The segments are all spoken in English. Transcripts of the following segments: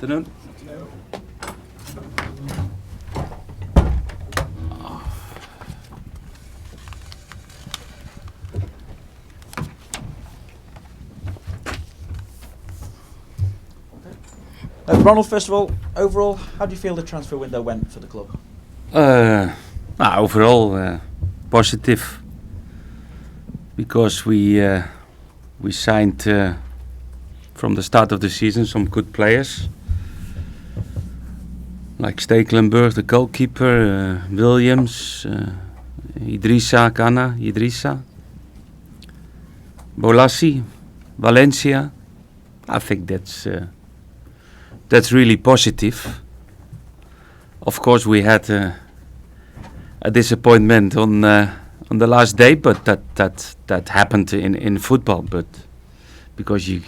Afternoon. Ronald, first of all, overall, how do you feel the transfer window went for the club? Overall, positive, because we signed from the start of the season some good players, like Stekelenburg, the goalkeeper, Williams, Idrissa, Bolassi, Valencia. I think that's really positive. Of course, we had a disappointment on the last day, but that happened in football. But because you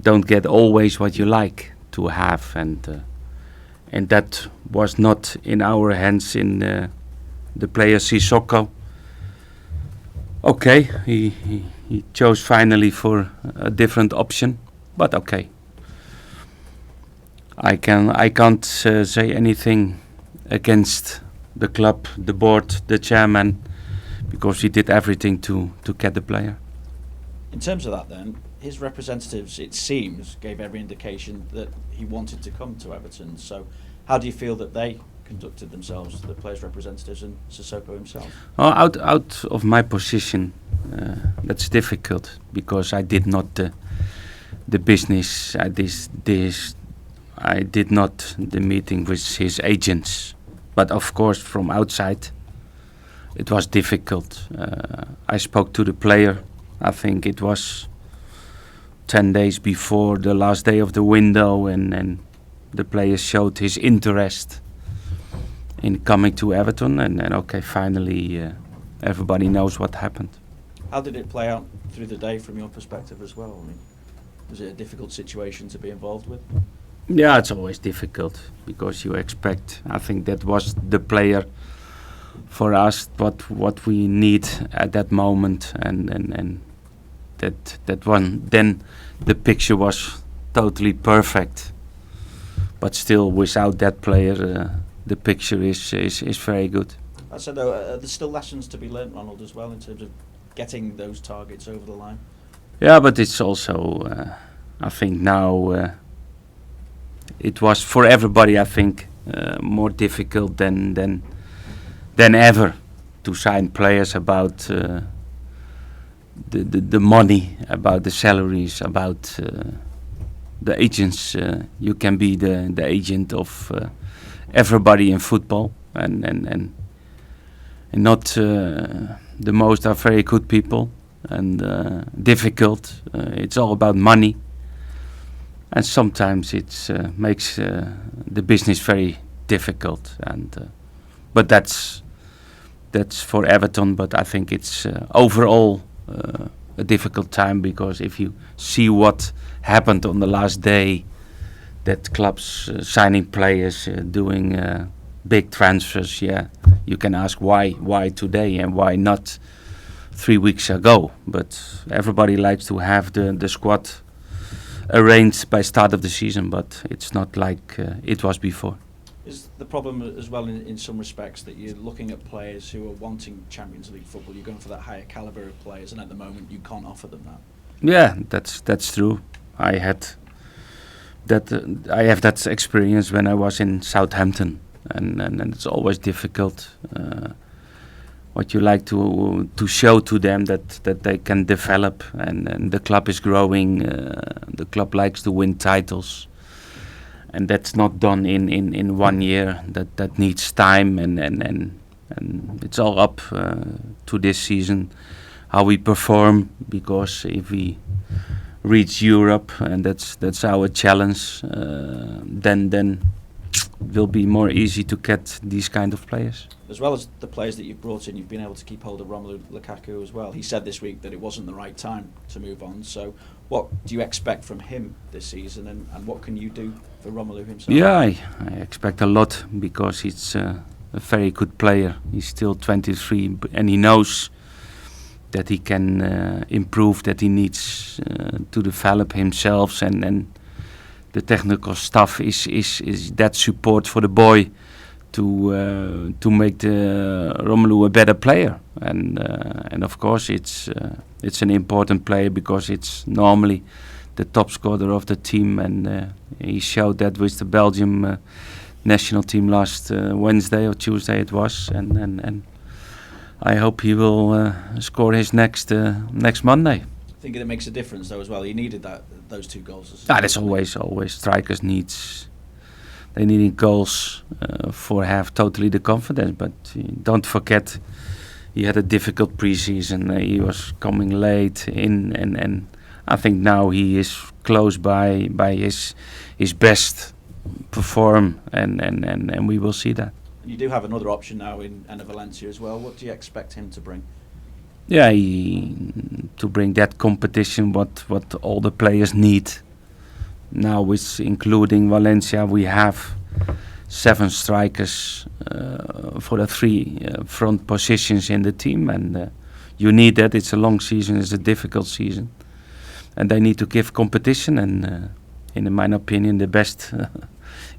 don't get always what you like to have, and that was not in our hands. In the player Sissoko. Okay, he chose finally for a different option, but okay. I can't say anything against the club, the board, the chairman, because he did everything to get the player. In terms of that then, his representatives, it seems, gave every indication that he wanted to come to Everton. So how do you feel that they conducted themselves, the players' representatives and Sissoko himself? Out of my position, that's difficult, because I did not the business. I did not the meeting with his agents, but of course from outside it was difficult. I spoke to the player. I think it was 10 days before the last day of the window, and the player showed his interest in coming to Everton, and okay, finally everybody knows what happened. How did it play out through the day from your perspective as well? I mean, was it a difficult situation to be involved with? Yeah, it's always difficult, because you expect. I think that was the player for us, what we need at that moment, and that one. Then the picture was totally perfect, but still without that player, the picture is very good. I said though, are there still lessons to be learnt, Ronald, as well, in terms of getting those targets over the line? Yeah, but it's also, I think now. It was for everybody, I think, more difficult than ever to sign players, about the money, about the salaries, about the agents. You can be the agent of everybody in football, and not the most are very good people, and difficult. It's all about money. And sometimes it makes the business very difficult, but that's for Everton. But I think it's overall a difficult time, because if you see what happened on the last day, that clubs signing players, doing big transfers, yeah, you can ask why today and why not 3 weeks ago. But everybody likes to have the squad arranged by start of the season, but it's not like it was before. Is the problem as well in some respects that you're looking at players who are wanting Champions League football, you're going for that higher calibre of players, and at the moment you can't offer them that? Yeah, that's true. I have that experience when I was in Southampton, and it's always difficult. What you like to show to them that they can develop, and the club is growing. The club likes to win titles, and that's not done in 1 year. That needs time, and it's all up to this season how we perform, because if we reach Europe, and that's our challenge, then it will be more easy to get these kind of players. As well as the players that you've brought in, you've been able to keep hold of Romelu Lukaku as well. He said this week that it wasn't the right time to move on. So what do you expect from him this season, and what can you do for Romelu himself? Yeah, I expect a lot, because he's a very good player. He's still 23, and he knows that he can improve, that he needs to develop himself and the technical staff is that support for the boy to make the Romelu a better player, and of course it's an important player because it's normally the top scorer of the team, and he showed that with the Belgium national team last Wednesday or Tuesday it was, and I hope he will score his next Monday. I think it makes a difference though as well. He needed those 2 goals. That's always strikers they needed goals for have totally the confidence. But don't forget, he had a difficult pre-season. He was coming late in, and I think now he is close by his best perform, and we will see that. And you do have another option now in Enner Valencia as well. What do you expect him to bring? Yeah, to bring that competition, what all the players need. Now, with including Valencia, we have 7 strikers for the 3 front positions in the team, and you need that. It's a long season, it's a difficult season, and they need to give competition. And in my opinion, the best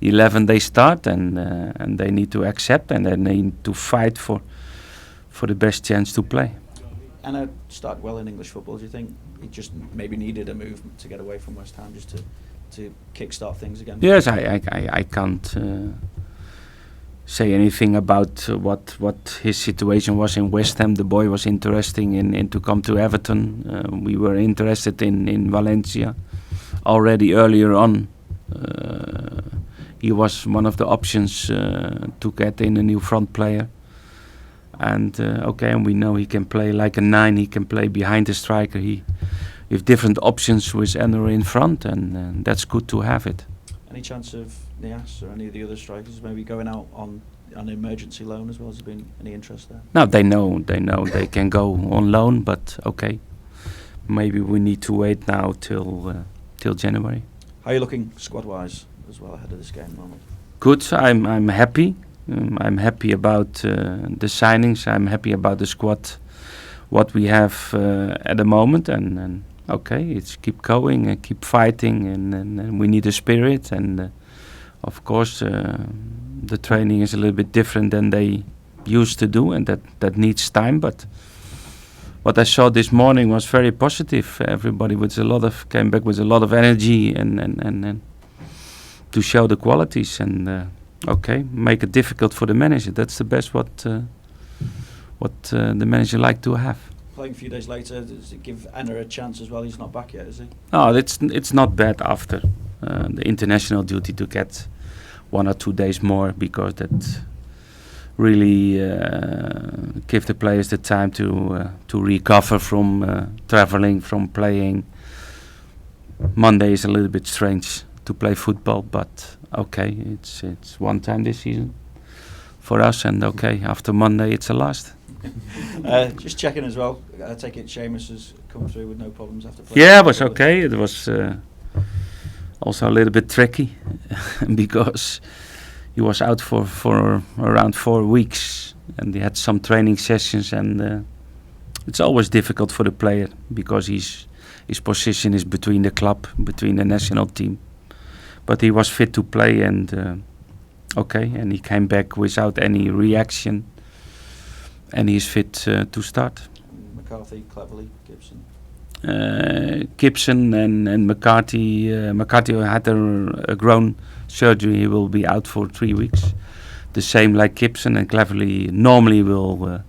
11 they start, and they need to accept, and they need to fight for the best chance to play. Anna started well in English football. Do you think he just maybe needed a move to get away from West Ham just to kickstart things again? Yes, I can't say anything about what his situation was in West Ham. The boy was interesting in to come to Everton. We were interested in Valencia already earlier on. He was one of the options to get in a new front player. And and we know he can play like a 9. He can play behind the striker. He have different options with Enner in front, and that's good to have it. Any chance of Nias or any of the other strikers maybe going out on emergency loan as well? Has there been any interest there? No, they know they can go on loan, but maybe we need to wait now till January. How are you looking squad-wise as well ahead of this game, Ronald? Good. I'm happy. I'm happy about the signings. I'm happy about the squad, what we have at the moment, and it's keep going and keep fighting, and we need a spirit, and of course the training is a little bit different than they used to do, and that needs time. But what I saw this morning was very positive. Everybody came back with a lot of energy and to show the qualities, and make it difficult for the manager. That's the best what the manager like to have. Playing a few days later, does it give Enner a chance as well? He's not back yet, is he? No, it's not bad after the international duty to get 1 or 2 days more, because that really give the players the time to recover from traveling, from playing. Monday is a little bit strange to play football, but it's one time this season for us, and after Monday it's the last. Just checking as well, I take it Seamus has come through with no problems after playing? Yeah, it was okay. It was also a little bit tricky because he was out for around 4 weeks, and he had some training sessions, and it's always difficult for the player because his position is between the club, between the national team. But he was fit to play, and and he came back without any reaction, and he's fit to start. McCarthy, Cleverley, Gibson? Gibson and McCarthy. McCarthy had a groin surgery. He will be out for 3 weeks. The same like Gibson, and Cleverley normally will,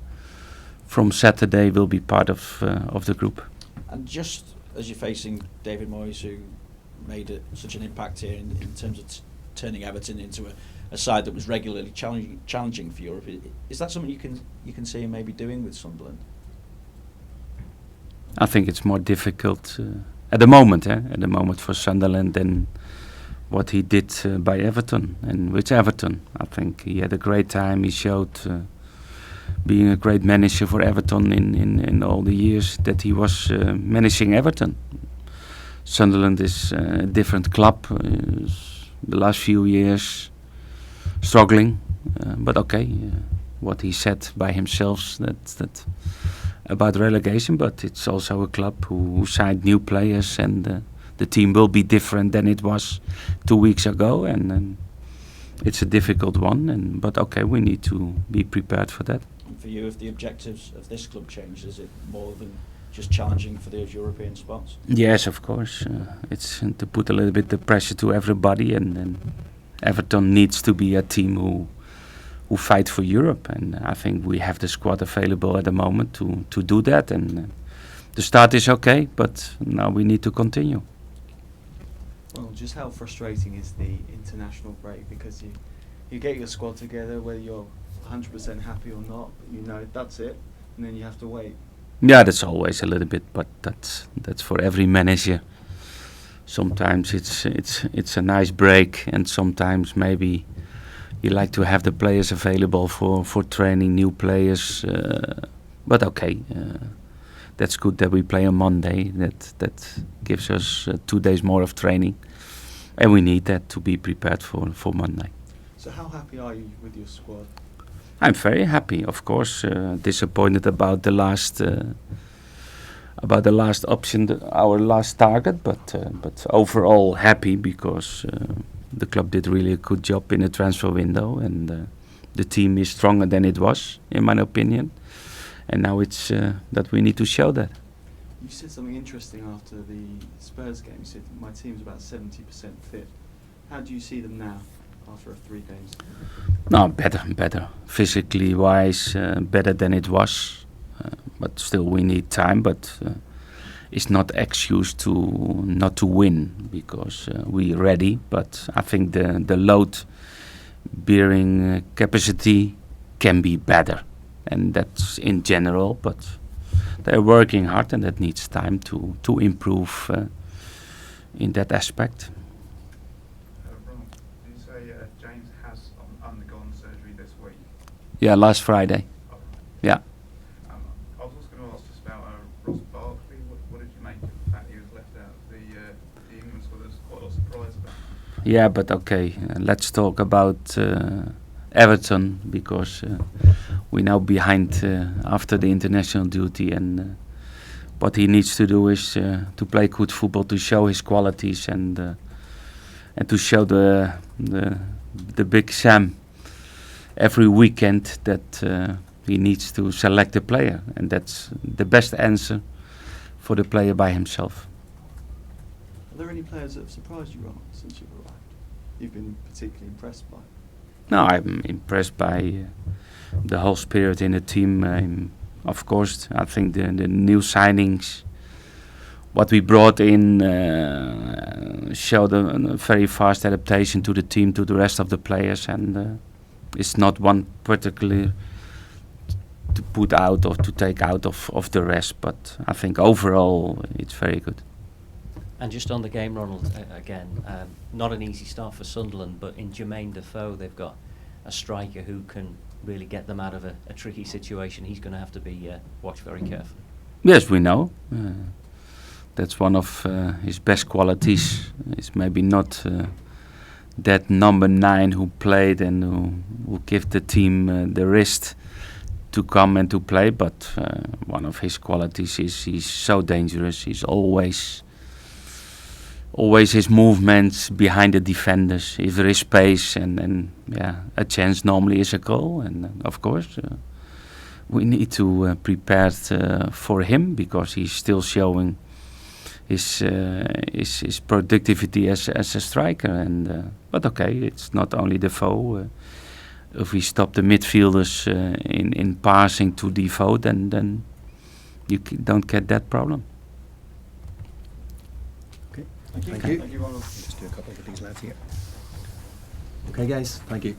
from Saturday, will be part of the group. And just as you're facing David Moyes, who made such an impact here in terms of turning Everton into a side that was regularly challenging for Europe, is that something you can see him maybe doing with Sunderland? I think it's more difficult at the moment for Sunderland than what he did by Everton. And with Everton, I think he had a great time. He showed being a great manager for Everton in all the years that he was managing Everton. Sunderland is a different club. The last few years struggling, but what he said by himself that about relegation. But it's also a club who signed new players, and the team will be different than it was 2 weeks ago, and it's a difficult one. But okay, we need to be prepared for that. And for you, if the objectives of this club change, is it more than just challenging for those European spots? Yes, of course. It's to put a little bit the pressure to everybody, and Everton needs to be a team who fight for Europe, and I think we have the squad available at the moment to do that. And the start is okay, but now we need to continue. Well, just how frustrating is the international break? Because you get your squad together, whether you're 100% happy or not, you know that's it, and then you have to wait. Yeah, that's always a little bit, but that's for every manager. Sometimes it's a nice break, and sometimes maybe you like to have the players available for training new players. But okay, that's good that we play on Monday. That gives us 2 days more of training, and we need that to be prepared for Monday. So how happy are you with your squad? I'm very happy, of course. Disappointed about the last option, our last target, but overall happy because the club did really a good job in the transfer window, and the team is stronger than it was, in my opinion. And now it's that we need to show that. You said something interesting after the Spurs game. You said my team's about 70% fit. How do you see them now after 3 games? No, better. Physically wise, better than it was. But still we need time, but it's not excuse to not to win, because we're ready. But I think the load bearing capacity can be better, and that's in general, but they're working hard, and that needs time to improve in that aspect. Ronald, did you say James has undergone surgery this week? Yeah, last Friday. Oh. Yeah. I was also going to ask just about Ross Barkley. What did you make of the fact he was left out of the England squad? There's quite a lot of surprise about it. Yeah, but okay, let's talk about Everton, because we're now behind after the international duty, and what he needs to do is to play good football, to show his qualities, and to show the big Sam every weekend that he needs to select a player, and that's the best answer for the player by himself. Are there any players that have surprised you, Ronald, since you've arrived? You've been particularly impressed by? No, I'm impressed by the whole spirit in the team. Of course, I think the new signings, what we brought in, showed a very fast adaptation to the team, to the rest of the players, and it's not one particularly to put out or to take out of the rest, but I think overall it's very good. And just on the game, Ronald, again, not an easy start for Sunderland, but in Jermaine Defoe they've got a striker who can really get them out of a tricky situation. He's going to have to be watched very carefully. Yes, we know. That's one of his best qualities. It's maybe not that number 9 who played and who give the team the wrist to come and to play, but one of his qualities is he's so dangerous. He's always his movements behind the defenders. If there is space and a chance normally is a goal, and of course we need to prepare for him, because he's still showing his productivity as a striker. And but okay, it's not only Defoe. If we stop the midfielders in passing to Defoe, then you don't get that problem. Okay. Thank you. Thank you. Thank you, Ronald. Just do a couple of these lads here. Okay, guys, thank you.